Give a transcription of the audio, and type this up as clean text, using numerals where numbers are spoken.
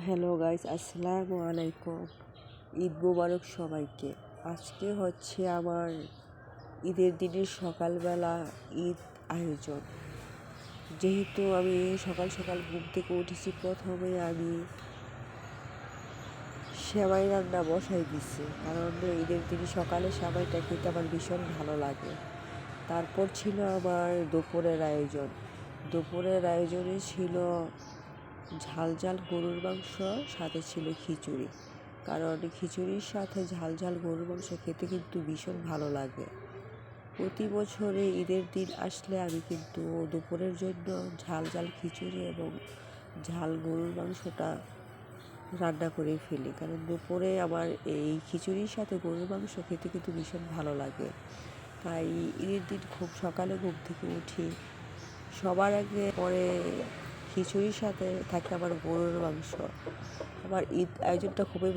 Hello guys, আসসালামু আলাইকুম। ঈদ মোবারক সবাইকে। আজকে হচ্ছে আমার ঈদের দিনের সকালবেলা ঈদ আয়োজন। যেহেতু আমি সকাল সকাল ঘুম থেকে উঠেছি, প্রথমে আমি সেমাই রান্না বসাই দিছি, কারণ ঈদের দিন সকালে সেমাইটা খেতে আমার ভীষণ ভালো লাগে। তারপর ছিল আমার দুপুরের আয়োজন। দুপুরের আয়োজনে ছিল ঝাল ঝাল গরুর মাংস, সাথে ছিল খিচুড়ি। কারণ খিচুড়ির সাথে ঝাল ঝাল গরুর মাংস খেতে কিন্তু ভীষণ ভালো লাগে। প্রতি বছরে ঈদের দিন আসলে আমি কিন্তু দুপুরের জন্য ঝাল ঝাল খিচুড়ি এবং ঝাল গরুর মাংসটা রান্না করে ফেলি, কারণ দুপুরে আমার এই খিচুড়ির সাথে গরুর মাংস খেতে কিন্তু ভীষণ ভালো লাগে। তাই ঈদের দিন খুব সকালে ঘুম থেকে উঠি, সবার আগে পরে খিচুড়ির সাথে থাকে আমার গরুর মাংস। আমার ঈদ আয়োজনটা খুবই